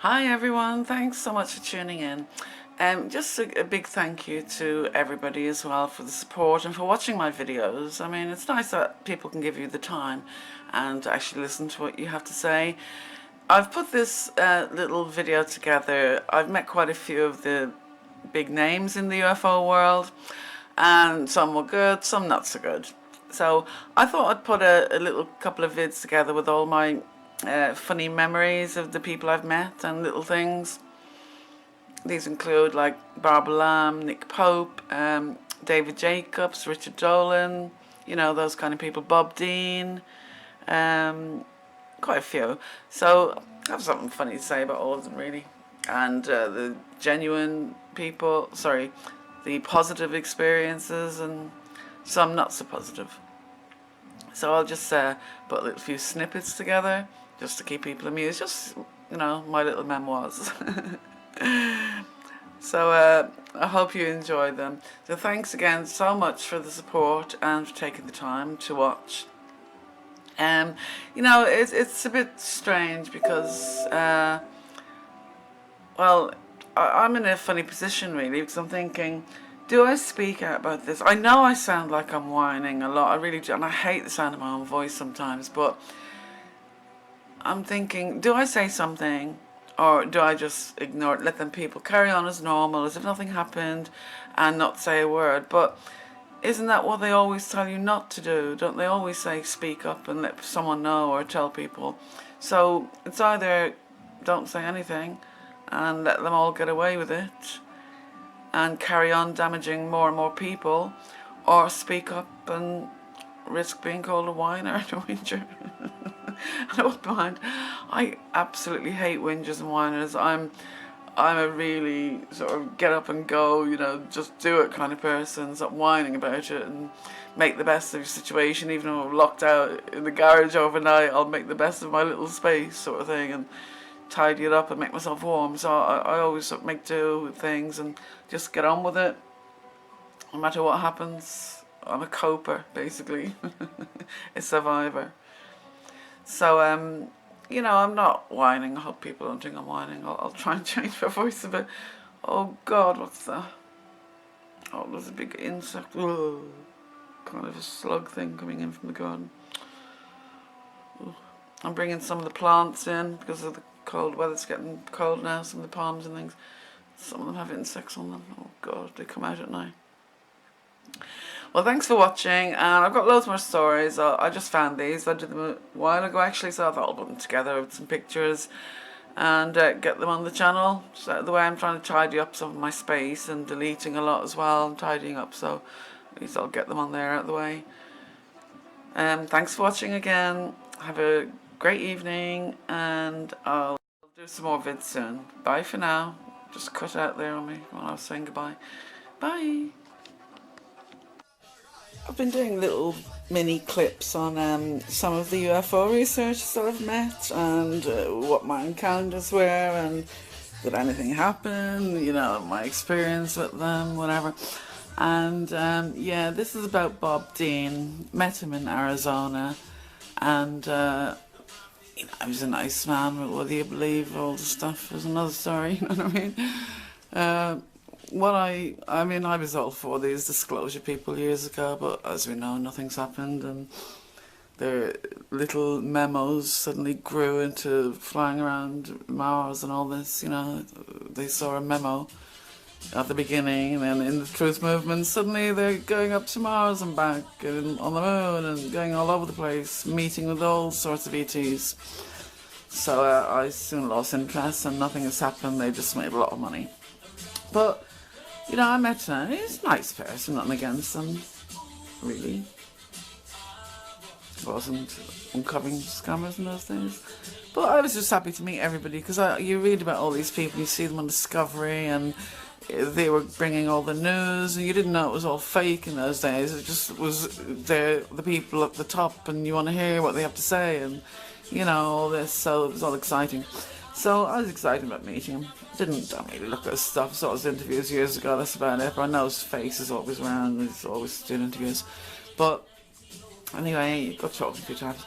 Hi everyone, thanks so much for tuning in. Just a big thank you to everybody as well for the support and for watching my videos. I mean, it's nice that people can give you the time and actually listen to what you have to say. I've put this little video together. I've met quite a few of the big names in the UFO world, and some were good, some not so good. So I thought I'd put a little couple of vids together with all my funny memories of the people I've met and little things. These include like BARBARALAMB, Nick Pope, David Jacobs, Richard Dolan, you know, those kind of people, Bob Dean, quite a few. So I have something funny to say about all of them really. And the genuine people, the positive experiences and some not so positive. So I'll just put a few snippets together just to keep people amused, just, you know, my little memoirs. So I hope you enjoy them. So thanks again so much for the support and for taking the time to watch. You know, it's a bit strange because, well, I'm in a funny position really, because I'm thinking, do I speak out about this? I know I sound like I'm whining a lot, I really do, and I hate the sound of my own voice sometimes, but I'm thinking, do I say something or do I just ignore it, let them people carry on as normal, as if nothing happened, and not say a word? But isn't that what they always tell you not to do? Don't they always say speak up and let someone know or tell people? So it's either don't say anything and let them all get away with it and carry on damaging more and more people, or speak up and risk being called a whiner and a whinger. I don't mind. I absolutely hate whingers and whiners. I'm a really sort of get up and go, you know, just do it kind of person. Stop whining about it and make the best of your situation. Even though I'm locked out in the garage overnight, I'll make the best of my little space sort of thing and tidy it up and make myself warm. So I always sort of make do with things and just get on with it. No matter what happens, I'm a coper, basically. A survivor. So, you know, I'm not whining. I hope people don't think I'm whining. I'll try and change my voice a bit. Oh God, what's that? Oh, there's a big insect. Whoa. Kind of a slug thing coming in from the garden. Ooh. I'm bringing some of the plants in because of the cold weather. It's getting cold now, some of the palms and things. Some of them have insects on them. Oh God, they come out at night. Well, thanks for watching, and I've got loads more stories. I just found these. I did them a while ago actually, so I thought I'll put them together with some pictures and get them on the channel. So the way I'm trying to tidy up some of my space and deleting a lot as well and tidying up, so at least I'll get them on there out of the way. Thanks for watching again. Have a great evening, and I'll do some more vids soon. Bye for now. Just cut out there on me when I was saying goodbye. Bye. I've been doing little mini clips on some of the UFO researchers that I've met and what my encounters were and did anything happen, you know, my experience with them, whatever. And yeah, this is about Bob Dean. Met him in Arizona, and you know, he was a nice man, but whether you believe all the stuff is another story, you know what I mean? I mean, I was all for these disclosure people years ago, but as we know, nothing's happened, and their little memos suddenly grew into flying around Mars and all this, you know. They saw a memo at the beginning, and then in the truth movement, suddenly they're going up to Mars and back, and on the moon, and going all over the place, meeting with all sorts of ETs. So I soon lost interest, and nothing has happened. They just made a lot of money. But you know, I met him. He's a nice person, nothing against him, really. Wasn't uncovering scammers in those days. But I was just happy to meet everybody, because you read about all these people, you see them on Discovery, and they were bringing all the news, and you didn't know it was all fake in those days. It just was the people at the top, and you want to hear what they have to say, and you know, all this, so it was all exciting. So I was excited about meeting him. Don't really look at his stuff. Saw his interviews years ago, that's about it. But I know his face is always around, he's always doing interviews. But anyway, got talking a few times.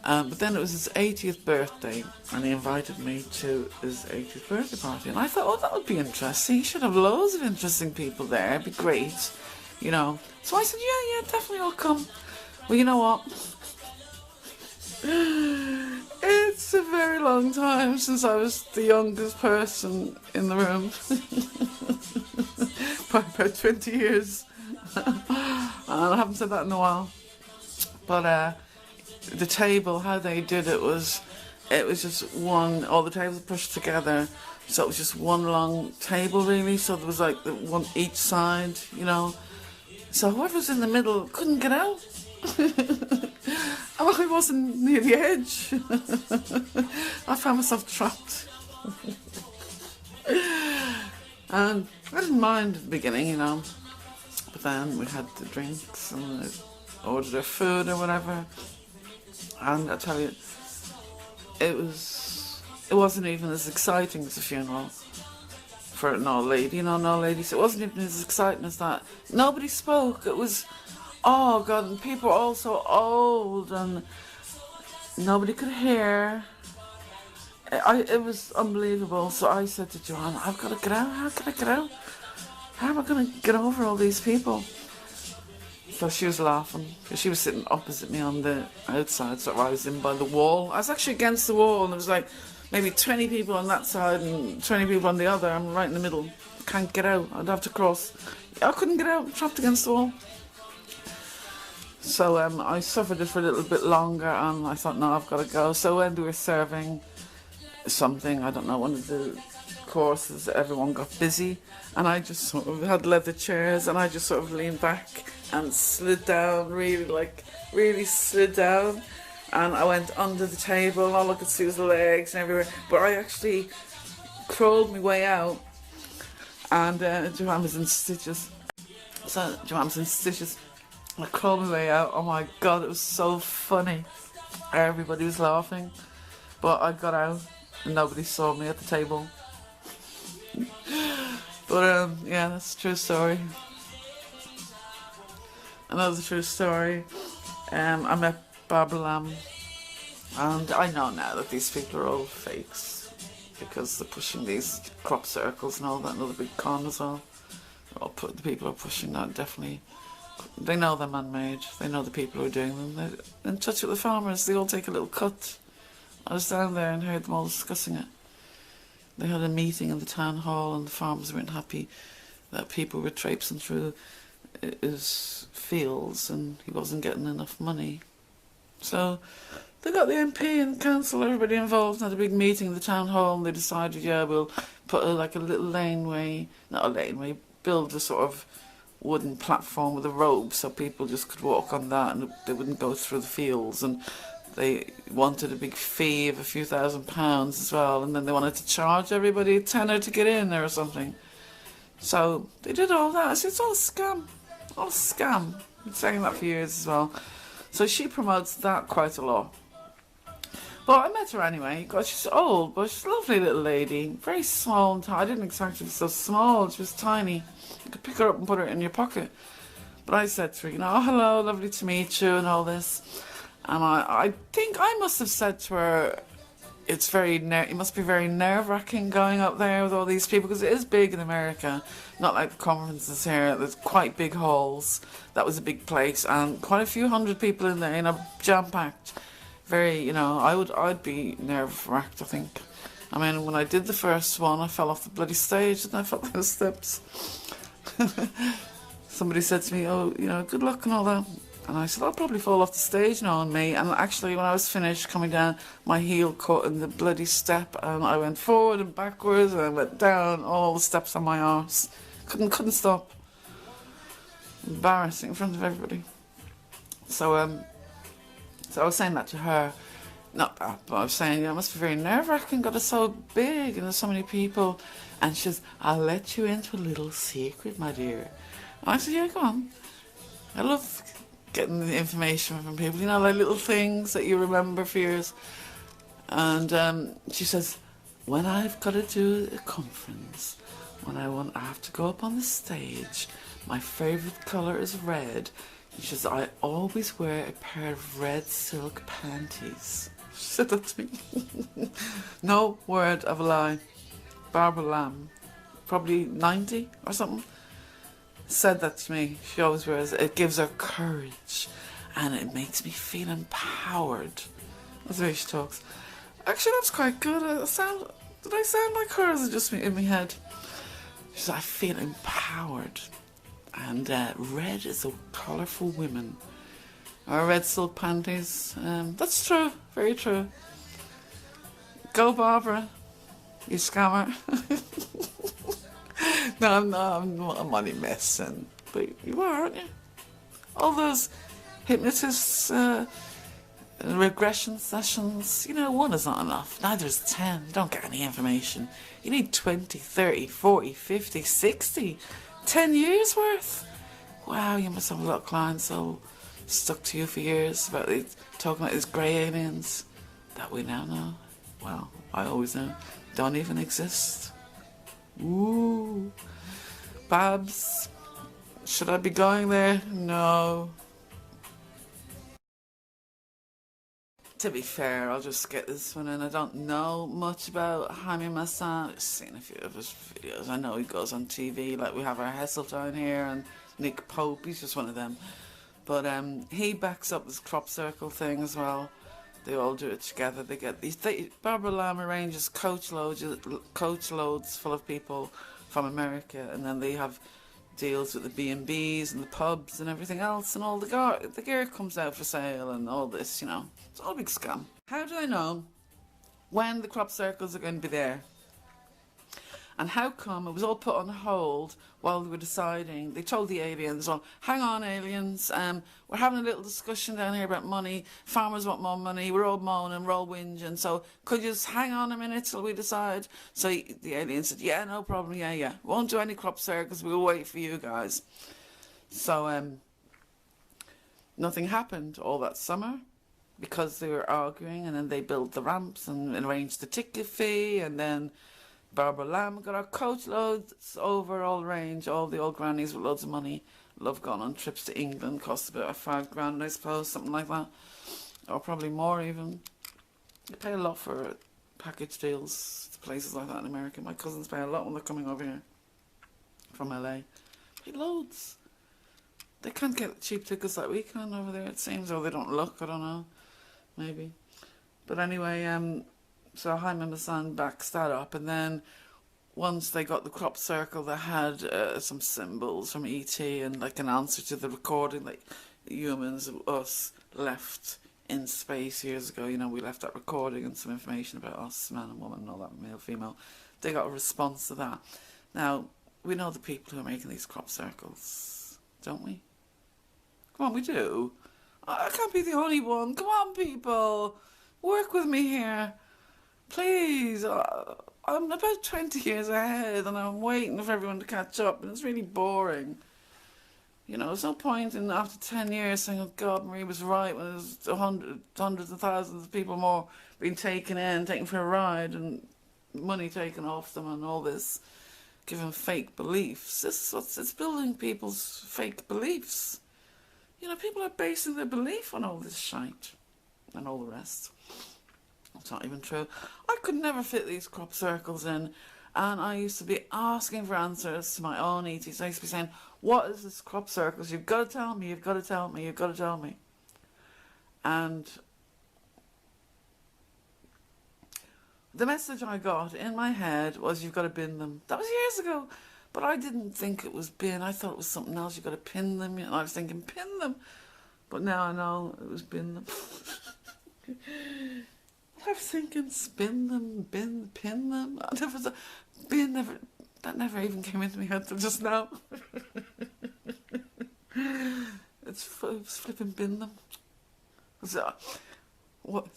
But then it was his 80th birthday, and he invited me to his 80th birthday party. And I thought, oh, that would be interesting. He should have loads of interesting people there. It'd be great, you know. So I said, yeah, definitely I'll come. Well, you know what? It's a very long time since I was the youngest person in the room. By about 20 years. And I haven't said that in a while. But the table, how they did it was just one, all the tables were pushed together, so it was just one long table really, so there was like the one each side, you know, so whoever was in the middle couldn't get out. And I wasn't near the edge. I found myself trapped. And I didn't mind at the beginning, you know, but then we had the drinks and ordered our food or whatever. And I tell you, it wasn't even as exciting as a funeral for an old lady, you know, an old lady. So it wasn't even as exciting as that. Nobody spoke. It was, oh God, and people were all so old and nobody could hear. It was unbelievable. So I said to Joanne, I've got to get out. How can I get out? How am I going to get over all these people? So she was laughing, because she was sitting opposite me on the outside, so I was in by the wall. I was actually against the wall, and there was like maybe 20 people on that side and 20 people on the other. I'm right in the middle. Can't get out. I'd have to cross. I couldn't get out. I'm trapped against the wall. So I suffered it for a little bit longer, and I thought, no, I've got to go. So when they were serving something, I don't know, one of the courses, everyone got busy, and I just sort of had leather chairs, and I just sort of leaned back and slid down, really slid down, and I went under the table, and all I could see was the legs and everywhere, but I actually crawled my way out, and Joanne was in stitches, I crawled my way out. Oh my God, it was so funny. Everybody was laughing, but I got out and nobody saw me at the table. But yeah, that's a true story. Another true story. I met BARBARALAMB, and I know now that these people are all fakes because they're pushing these crop circles and all that, another big con as well. The people are pushing that, definitely. They know they're man-made. They know the people who are doing them. They're in touch with the farmers. They all take a little cut. I was down there and heard them all discussing it. They had a meeting in the town hall, and the farmers weren't happy that people were traipsing through his fields and he wasn't getting enough money. So they got the MP and council, everybody involved, and had a big meeting in the town hall, and they decided, yeah, we'll put like a little laneway, not a laneway, build a sort of wooden platform with a rope so people just could walk on that and they wouldn't go through the fields. And they wanted a big fee of a few £1,000s as well, and then they wanted to charge everybody a tenner to get in there or something. So they did all that. So it's all a scam. All a scam. I've been saying that for years as well. So she promotes that quite a lot. But I met her anyway. God, she's old, but she's a lovely little lady. Very small and I didn't expect her to be so small. She was tiny. You could pick her up and put her in your pocket. But I said to her, you know, oh, hello, lovely to meet you and all this. And I think I must have said to her, it must be very nerve-wracking going up there with all these people, because it is big in America, not like the conferences here. There's quite big halls. That was a big place, and quite a few hundred people in there, you know, jam-packed. Very, you know, I'd be nerve-wracked, I think. I mean, when I did the first one, I fell off the bloody stage and I fell down the steps. Somebody said to me, oh, you know, good luck and all that. And I said, I'll probably fall off the stage now on me. And actually, when I was finished coming down, my heel caught in the bloody step, and I went forward and backwards, and I went down all the steps on my arse. Couldn't stop. Embarrassing in front of everybody. So I was saying that to her. Not that, but I was saying, you know, it must be very nerve-wracking, God, it's so big, and there's so many people. And she says, I'll let you into a little secret, my dear. And I said, yeah, go on. I love getting the information from people, you know, like little things that you remember for years. And she says, when I've got to do a conference, I have to go up on the stage, my favourite colour is red, She says, I always wear a pair of red silk panties. She said that to me. No word of a lie. Barbara Lamb, probably 90 or something, said that to me. She always wears it. It gives her courage and it makes me feel empowered. That's the way she talks. Actually, that's quite good. Did I sound like her, or is it just me in my head? She says, I feel empowered. And red is a colour for women. Or red silk panties. That's true. Very true. Go, Barbara. You scammer. No, I'm only messing. But you are, aren't you? All those hypnotists, regression sessions, you know, one is not enough. Neither is 10. You don't get any information. You need 20, 30, 40, 50, 60, 10 years worth. Wow, you must have a lot of clients all stuck to you for years about talking about these grey aliens that we now know. Well, I always know. Don't even exist. Ooh. Babs, should I be going there? No. To be fair, I'll just get this one in. I don't know much about Jaime Maussan. I've seen a few of his videos. I know he goes on TV, like we have our Heseltine here, and Nick Pope, he's just one of them. But he backs up this crop circle thing as well. They all do it together. They get these. Barbara Lamb arranges coach loads full of people from America, and then they have deals with the B&Bs and the pubs and everything else, and all the gear comes out for sale and all this, you know. It's all a big scam. How do I know when the crop circles are going to be there? And how come it was all put on hold while they were deciding? They told the aliens, well, hang on aliens, we're having a little discussion down here about money. Farmers want more money, we're all moaning, we're all whinging, so could you just hang on a minute till we decide? So the aliens said, yeah, no problem, yeah. Won't do any crop circles, we'll wait for you guys. So nothing happened all that summer because they were arguing, and then they built the ramps and arranged the ticket fee, and then Barbara Lamb got our coach loads over all range, all the old grannies with loads of money. Love going on trips to England, cost about £5,000 I suppose, something like that. Or probably more even. They pay a lot for package deals to places like that in America. My cousins pay a lot when they're coming over here from LA. Pay loads. They can't get cheap tickets like we can over there, it seems, or they don't look, I don't know. Maybe. But anyway, so Jaime Maussan backs that up, and then once they got the crop circle, they had some symbols from ET and like an answer to the recording, like humans, us, left in space years ago. You know, we left that recording and some information about us, man and woman and all that, male, female. They got a response to that. Now, we know the people who are making these crop circles, don't we? Come on, we do. I can't be the only one. Come on, people. Work with me here. Please, I'm about 20 years ahead and I'm waiting for everyone to catch up, and it's really boring. You know, there's no point in after 10 years saying, oh God, Marie was right when there's hundreds of thousands of people more being taken for a ride and money taken off them and all this, giving fake beliefs. It's building people's fake beliefs. You know, people are basing their belief on all this shite and all the rest. It's not even true. I could never fit these crop circles in, and I used to be asking for answers to my own ETs. I used to be saying, what is this crop circles? You've got to tell me, you've got to tell me, you've got to tell me. And the message I got in my head was, you've got to bin them. That was years ago, but I didn't think it was bin. I thought it was something else. You've got to pin them, and I was thinking, pin them. But now I know it was bin them. I was thinking, spin them, pin them. That never even came into my head till just now. It's flipping bin them. So, what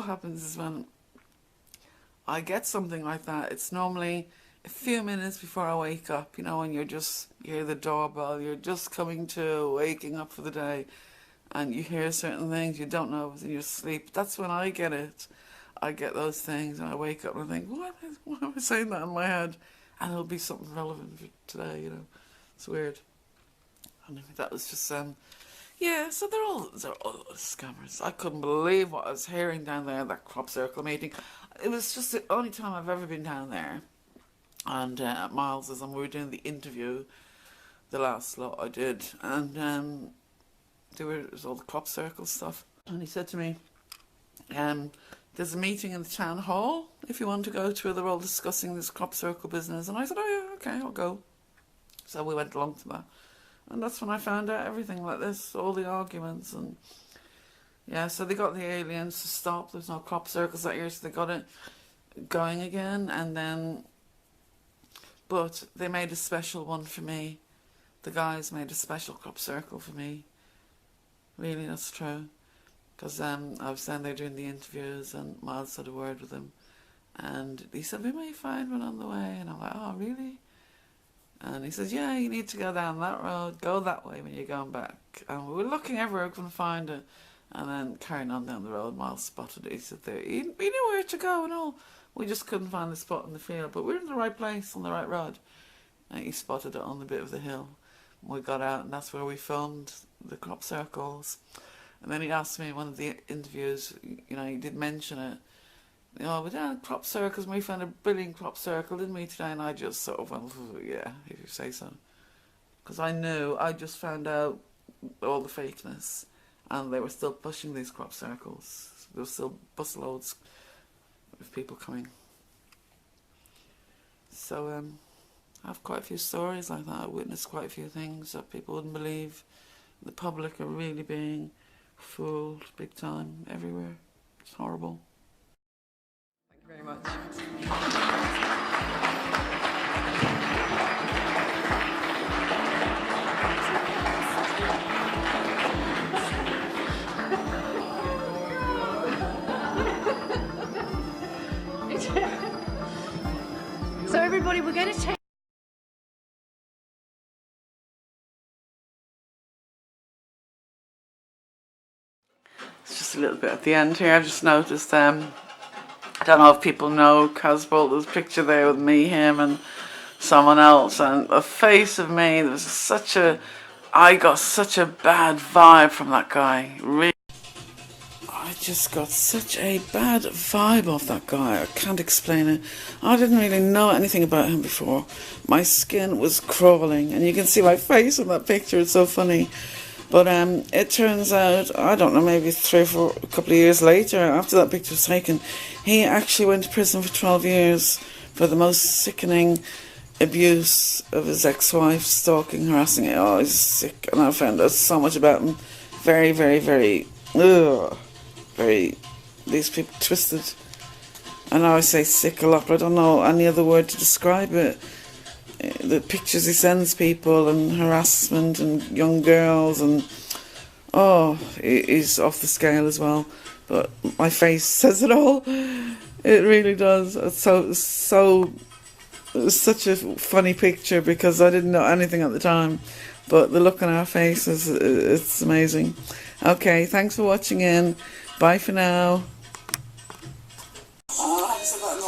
happens is when I get something like that, it's normally a few minutes before I wake up, you know, when you hear the doorbell, you're just waking up for the day, and you hear certain things you don't know in your sleep. That's when I get it. I get those things, and I wake up and I think, why am I saying that in my head? And it'll be something relevant for today, you know. It's weird. And that was just Yeah, so they're all scammers. I couldn't believe what I was hearing down there at that crop circle meeting. It was just the only time I've ever been down there. And Miles is, and we were doing the interview, the last lot I did, and it was all the crop circle stuff. And he said to me, there's a meeting in the town hall if you want to go to. They're all discussing this crop circle business. And I said, oh yeah, okay, I'll go. So we went along to that. And that's when I found out everything like this, all the arguments. And yeah, so they got the aliens to stop. There's no crop circles that year, so they got it going again. And then, but they made a special one for me. The guys made a special crop circle for me. Really, that's true. Because I was down there doing the interviews, and Miles had a word with him. And he said, we may find one on the way. And I'm like, oh, really? And he says, yeah, you need to go down that road, go that way when you're going back. And we were looking everywhere, couldn't find it. And then carrying on down the road, Miles spotted it. He said, there, he knew where to go and all. We just couldn't find the spot in the field, but we're in the right place, on the right road. And he spotted it on the bit of the hill. We got out, and that's where we filmed the crop circles. And then he asked me in one of the interviews, you know, he did mention it. You know, we're down at crop circles, and we found a brilliant crop circle, didn't we, today? And I just sort of went, yeah, if you say so. Because I just found out all the fakeness, and they were still pushing these crop circles. There were still busloads of people coming. So, I have quite a few stories like that. I witnessed quite a few things that people wouldn't believe. The public are really being fooled big time everywhere. It's horrible. Thank you very much. So everybody, we're going to take It's just a little bit at the end here. I've just noticed, I don't know if people know Casbolt, there's a picture there with me, him and someone else, and the face of me, I got such a bad vibe from that guy. Really, I just got such a bad vibe off that guy. I can't explain it. I didn't really know anything about him before. My skin was crawling, and you can see my face in that picture. It's so funny. But it turns out, I don't know, maybe a couple of years later, after that picture was taken, he actually went to prison for 12 years for the most sickening abuse of his ex-wife, stalking, harassing her. Oh, he's sick. And I found out so much about him. Very, very, very, these people twisted. I know I say sick a lot, but I don't know any other word to describe it. The pictures he sends people, and harassment, and young girls, and he's off the scale as well. But my face says it all. It really does. It was such a funny picture because I didn't know anything at the time, but the look on our faces, it's amazing. Okay, thanks for watching in. Bye for now.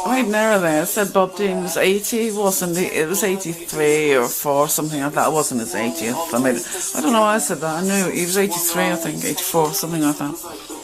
I made an error there. It said Bob Dean was 80, wasn't he? It was 83 or 4, something like that. It wasn't his 80th. I don't know why I said that. I knew he was 83, I think, 84, something like that.